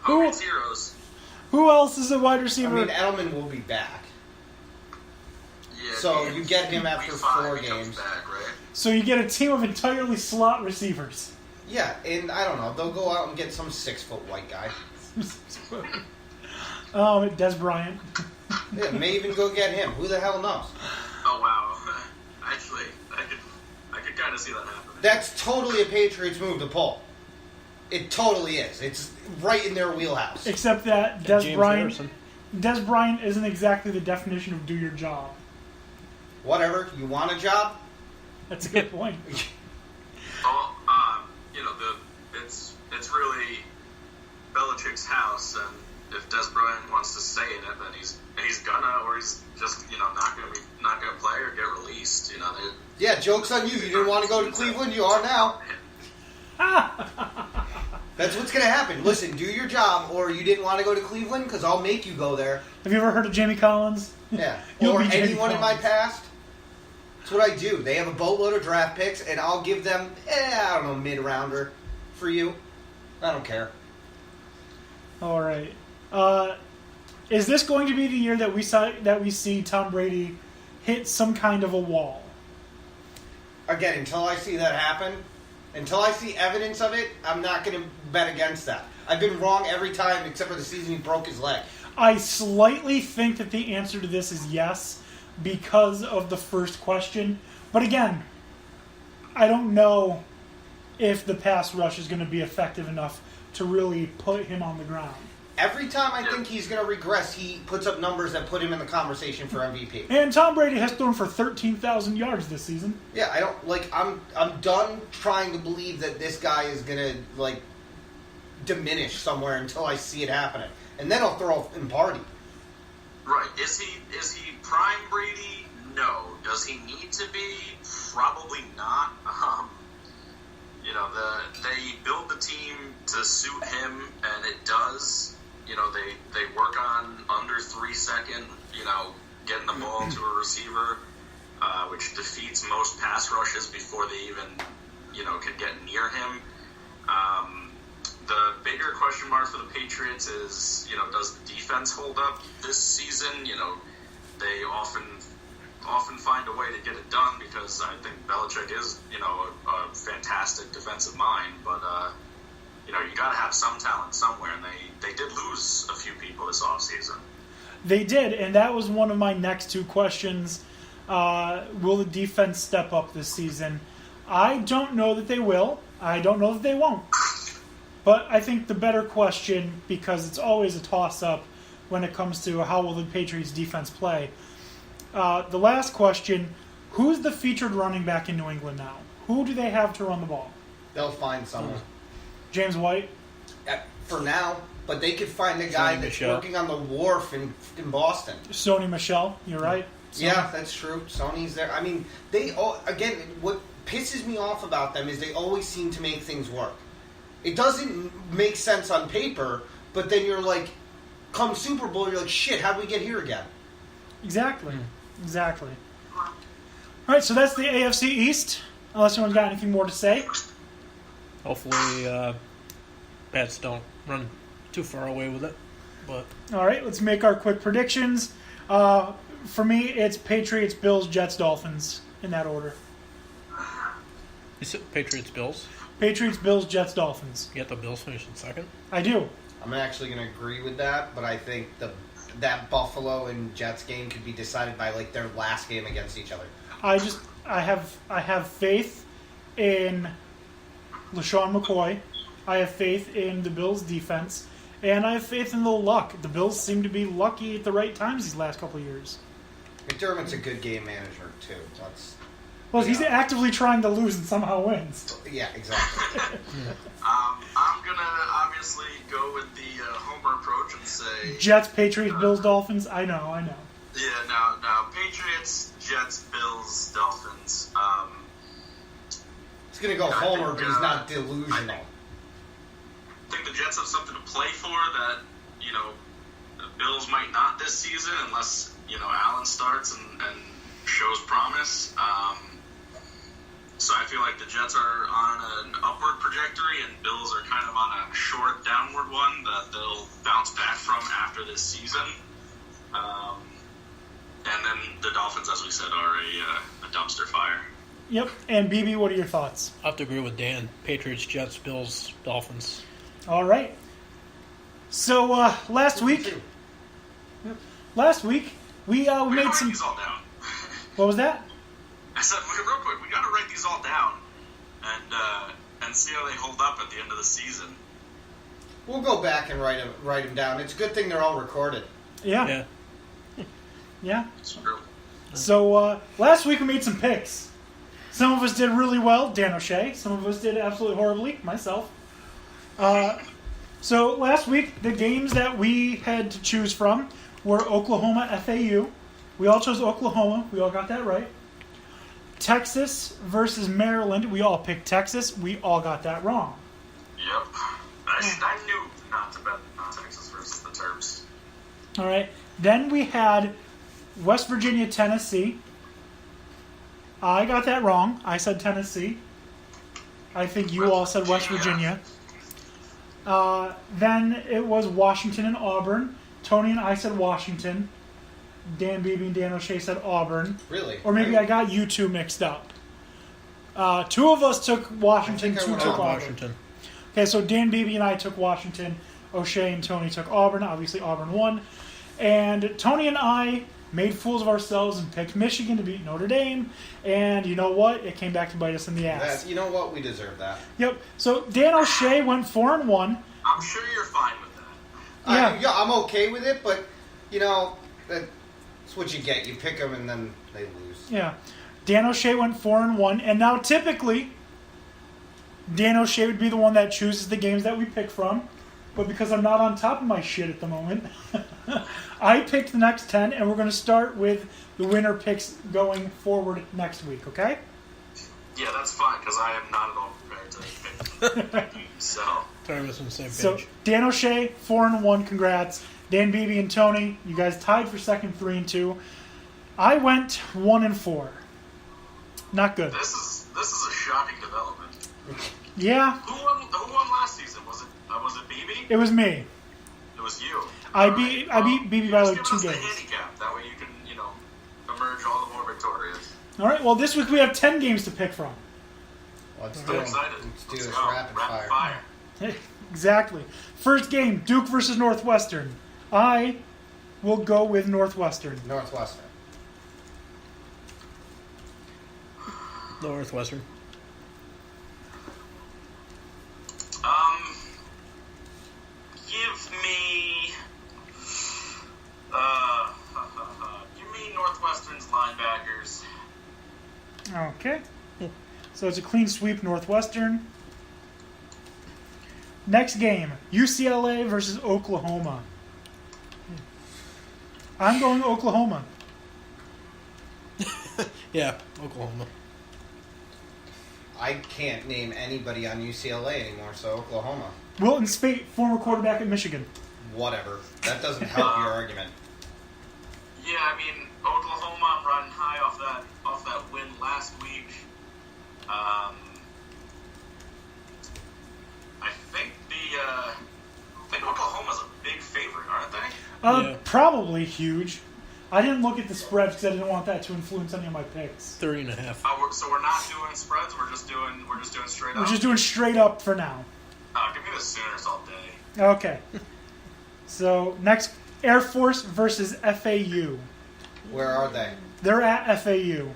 Hogan's heroes. Who else is a wide receiver? I mean, Edelman will be back. Yeah, So you get him after 4 games. Back, right? So you get a team of entirely slot receivers. Yeah, and I don't know. They'll go out and get some 6-foot white guy. Des Bryant. Yeah, may even go get him. Who the hell knows? Oh wow! Actually, I could kind of see that happening. That's totally a Patriots move to pull. It totally is. It's right in their wheelhouse. Except that Des Bryant isn't exactly the definition of do your job. Whatever. You want a job? That's a good point. Well, it's really Belichick's house, and if Des Bryant wants to stay in it, then he's gonna, or he's just not gonna play or get released. Yeah, joke's on you. You didn't want to go to Cleveland. You are now. That's what's gonna happen. Listen, do your job, or you didn't want to go to Cleveland because I'll make you go there. Have you ever heard of Jamie Collins? Yeah, You'll or be Jamie anyone in my Collins. past. That's what I do. They have a boatload of draft picks, and I'll give them, I don't know, mid-rounder for you. I don't care. All right. Is this going to be the year that we see Tom Brady hit some kind of a wall? Again, until I see that happen, until I see evidence of it, I'm not going to bet against that. I've been wrong every time except for the season he broke his leg. I slightly think that the answer to this is yes because of the first question. But again, I don't know if the pass rush is going to be effective enough to really put him on the ground. Every time I think he's going to regress, he puts up numbers that put him in the conversation for MVP. And Tom Brady has thrown for 13,000 yards this season. Yeah, I don't like. I'm done trying to believe that this guy is going to diminish somewhere until I see it happening, and then I'll throw and party. Right? Is he prime Brady? No. Does he need to be? Probably not. They build the team to suit him, and it does. They work on under 3 second, getting the ball to a receiver, which defeats most pass rushes before they even, can get near him. The bigger question mark for the Patriots is, does the defense hold up this season? They often find a way to get it done because I think Belichick is, a fantastic defensive mind, but you got to have some talent somewhere, and they did lose a few people this offseason. They did, and that was one of my next 2 questions. Will the defense step up this season? I don't know that they will. I don't know that they won't. But I think the better question, because it's always a toss-up when it comes to how will the Patriots defense play. The last question, who's the featured running back in New England now? Who do they have to run the ball? They'll find someone. James White? For now, but they could find a guy that's working on the wharf in Boston. Sony Michel, you're right. Yeah, that's true. Sony's there. I mean, again, what pisses me off about them is they always seem to make things work. It doesn't make sense on paper, but then you're like, come Super Bowl, you're like, shit, how'd we get here again? Exactly. All right, so that's the AFC East. Unless anyone's got anything more to say. Hopefully, Pats don't run too far away with it. But all right, let's make our quick predictions. For me, it's Patriots, Bills, Jets, Dolphins, in that order. you said Patriots, Bills. Patriots, Bills, Jets, Dolphins. You got the Bills finishing second. I do. I'm actually going to agree with that, but I think that Buffalo and Jets game could be decided by their last game against each other. I have faith in LaShawn McCoy. I have faith in the Bills' defense, and I have faith in the luck. The Bills seem to be lucky at the right times these last couple of years. McDermott's a good game manager too. He's actively trying to lose and somehow wins. Yeah, exactly. I'm gonna obviously go with the Homer approach and say Jets, Patriots, Bills, Dolphins. I know. Yeah, no. Patriots, Jets, Bills, Dolphins. He's gonna go Homer, but he's not delusional. I think the Jets have something to play for that the Bills might not this season unless Allen starts and shows promise. So I feel like the Jets are on an upward trajectory, and Bills are kind of on a short downward one that they'll bounce back from after this season. And then the Dolphins, as we said, are a dumpster fire. Yep. And BB, what are your thoughts? I have to agree with Dan. Patriots, Jets, Bills, Dolphins. All right. So last week we We made gotta some. write these all down. What was that? I said, real quick, we gotta write these all down and see how they hold up at the end of the season. We'll go back and write them down. It's a good thing they're all recorded. Yeah. Yeah. It's true. So last week we made some picks. Some of us did really well, Dan O'Shea. Some of us did absolutely horribly, myself. So last week, the games that we had to choose from were Oklahoma FAU. We all chose Oklahoma. We all got that right. Texas versus Maryland. We all picked Texas. We all got that wrong. Yep. I knew not to bet on Texas versus the Terps. All right. Then we had West Virginia, Tennessee. I got that wrong. I said Tennessee. I think you all said West Virginia. Then it was Washington and Auburn. Tony and I said Washington. Dan Beebe and Dan O'Shea said Auburn. Really? Or maybe I got you two mixed up. Two of us took Washington, two took Auburn. Washington. Okay, so Dan Beebe and I took Washington. O'Shea and Tony took Auburn. Obviously, Auburn won. And Tony and I made fools of ourselves and picked Michigan to beat Notre Dame. And you know what? It came back to bite us in the ass. You know what? We deserve that. Yep. So Dan O'Shea went 4-1. I'm sure you're fine with that. Yeah. I'm okay with it, but, that's what you get. You pick them and then they lose. Yeah. Dan O'Shea went 4-1. And now typically, Dan O'Shea would be the one that chooses the games that we pick from. But because I'm not on top of my shit at the moment, I picked the next 10, and we're going to start with the winner picks going forward next week, okay? Yeah, that's fine, because I am not at all prepared to pick. So, Sorry, we're on the same page. So, Dan O'Shea, 4-1, congrats. Dan Beebe and Tony, you guys tied for second, 3-2. I went 1-4. Not good. this is a shocking development. Yeah, Who won last season? Was it BB? it was me. It was you. I beat BB by like 2 Just give games. us the handicap. That way you can, emerge all the more victorious. All right, well, this week we have 10 games to pick from. Let's I'm excited. Let's do Let's this go. rapid fire. Exactly. First game, Duke versus Northwestern. I will go with Northwestern. Northwestern. Northwestern. Give me Northwestern's linebackers. Okay. So it's a clean sweep, Northwestern. Next game, UCLA versus Oklahoma. I'm going Oklahoma. Yeah, Oklahoma. I can't name anybody on UCLA anymore, so Oklahoma. Wilton Spate, former quarterback at Michigan. Whatever. That doesn't help your argument. Yeah, I mean Oklahoma riding high off that win last week. I think Oklahoma's a big favorite, aren't they? Yeah. Probably huge. I didn't look at the spreads because I didn't want that to influence any of my picks. 30.5. So we're not doing spreads. We're just doing straight up. We're just doing straight up for now. Give me the Sooners all day. Okay. So next, Air Force versus FAU. Where are they? They're at FAU.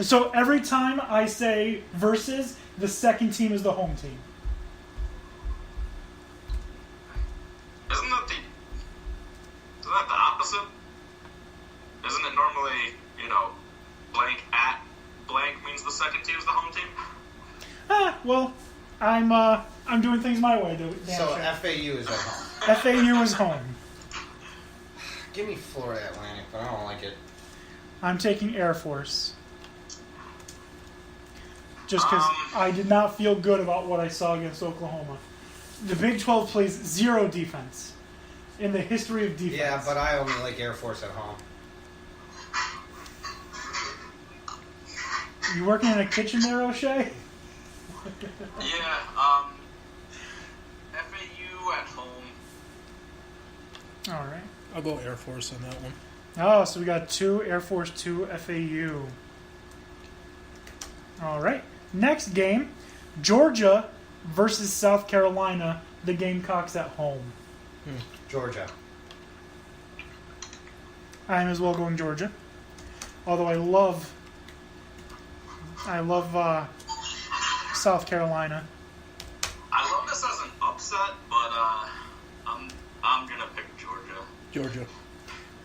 So every time I say versus, the second team is the home team. Isn't that the opposite? Isn't it normally, blank at blank means the second team is the home team? Well, I'm doing things my way. So FAU is at home. FAU is home. Give me Florida Atlantic, but I don't like it. I'm taking Air Force. Just because I did not feel good about what I saw against Oklahoma. The Big 12 plays zero defense in the history of defense. Yeah, but I only like Air Force at home. You working in a kitchen there, O'Shea? Yeah, FAU at home. All right. I'll go Air Force on that one. Oh, so we got 2 Air Force, 2 FAU. All right. Next game, Georgia versus South Carolina. The Gamecocks at home. Georgia. I am as well going Georgia. Although I love South Carolina. I love this as an upset, but I'm gonna pick Georgia. Georgia.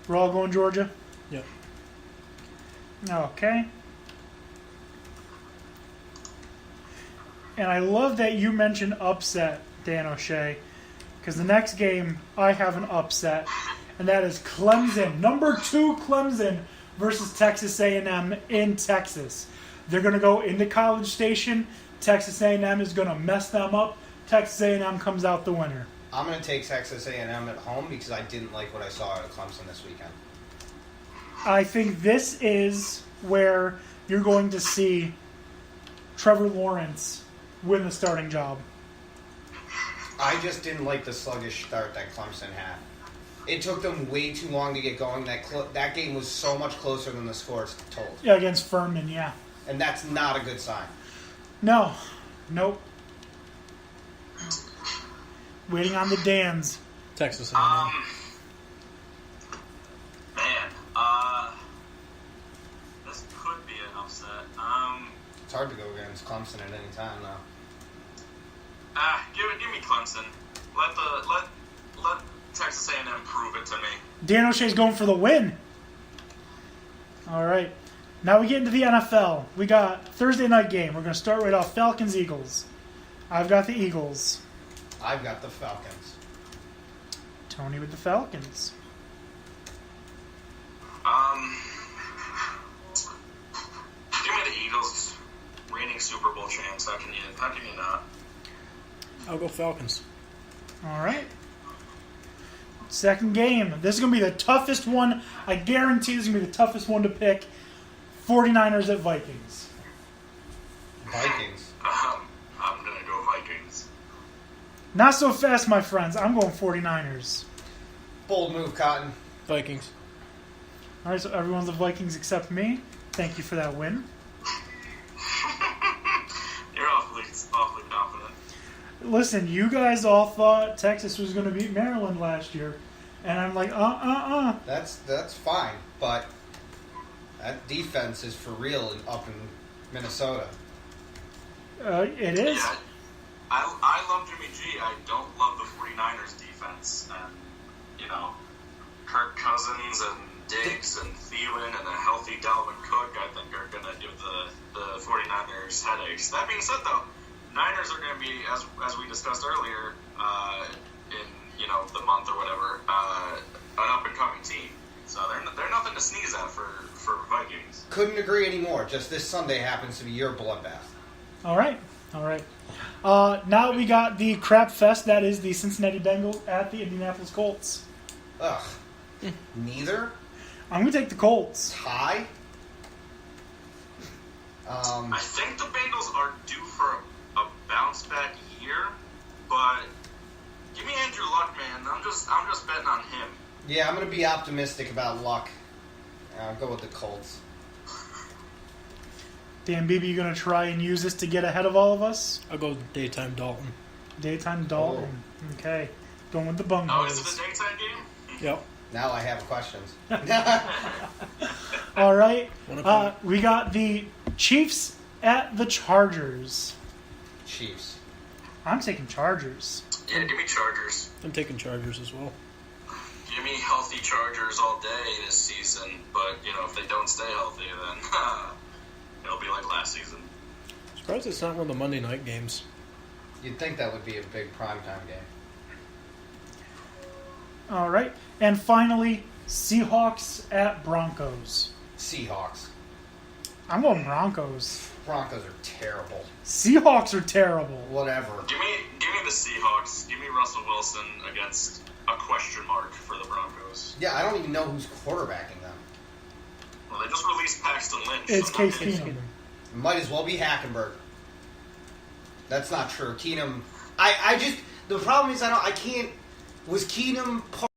We're all going Georgia? Yep. Okay. And I love that you mentioned upset, Dan O'Shea, because the next game I have an upset, and that is Clemson, number 2 Clemson versus Texas A&M in Texas. They're going to go into College Station. Texas A&M is going to mess them up. Texas A&M comes out the winner. I'm going to take Texas A&M at home because I didn't like what I saw out of Clemson this weekend. I think this is where you're going to see Trevor Lawrence win the starting job. I just didn't like the sluggish start that Clemson had. It took them way too long to get going. That game was so much closer than the scores told. Yeah, against Furman, yeah. And that's not a good sign. No. Nope. Waiting on the Dans. Texas A&M. Man, this could be an upset. It's hard to go against Clemson at any time, though. Give me Clemson. Let Texas A&M prove it to me. Dan O'Shea's going for the win. All right. Now we get into the NFL. We got Thursday night game. We're going to start right off. Falcons-Eagles. I've got the Eagles. I've got the Falcons. Tony with the Falcons. Give me the Eagles, reigning Super Bowl champs. How can you not? I'll go Falcons. All right. Second game. This is going to be the toughest one. I guarantee this is going to be the toughest one to pick. 49ers at Vikings. Vikings. I'm going to go Vikings. Not so fast, my friends. I'm going 49ers. Bold move, Cotton. Vikings. All right, so everyone's the Vikings except me. Thank you for that win. You're awfully confident. Listen, you guys all thought Texas was going to beat Maryland last year. And I'm like, That's fine, but that defense is for real up in Minnesota. It is. Yeah, I love Jimmy G. I don't love the 49ers defense. And, Kirk Cousins and Diggs and Thielen and a healthy Dalvin Cook, I think, are going to give the 49ers headaches. That being said, though, Niners are going to be, as we discussed earlier, in the month or whatever, an up-and-coming team. So they're nothing to sneeze at for Vikings. Couldn't agree anymore. Just this Sunday happens to be your bloodbath. All right. Now we got the crap fest. That is the Cincinnati Bengals at the Indianapolis Colts. Ugh. Neither. I'm going to take the Colts. Tie. I think the Bengals are due for a bounce-back year, but give me Andrew Luck, man. I'm just betting on him. Yeah, I'm going to be optimistic about Luck. I'll go with the Colts. Dan Beebe, you going to try and use this to get ahead of all of us? I'll go daytime Dalton. Daytime Dalton. Oh. Okay. Going with the Bungles. Oh, is it a daytime game? Yep. Now I have questions. All right. We got the Chiefs at the Chargers. Chiefs. I'm taking Chargers. Yeah, give me Chargers. I'm taking Chargers as well. Give me healthy Chargers all day this season, but, if they don't stay healthy, then it'll be like last season. Surprised it's not one of the Monday night games. You'd think that would be a big primetime game. All right. And finally, Seahawks at Broncos. Seahawks. I'm going Broncos. Broncos are terrible. Seahawks are terrible. Whatever. Give me the Seahawks. Give me Russell Wilson against a question mark for the Broncos. Yeah, I don't even know who's quarterbacking them. Well, they just released Paxton Lynch. It's so Case not his- Keenum. Might as well be Hackenberg. That's not true. Keenum. I just the problem is I can't. Was Keenum part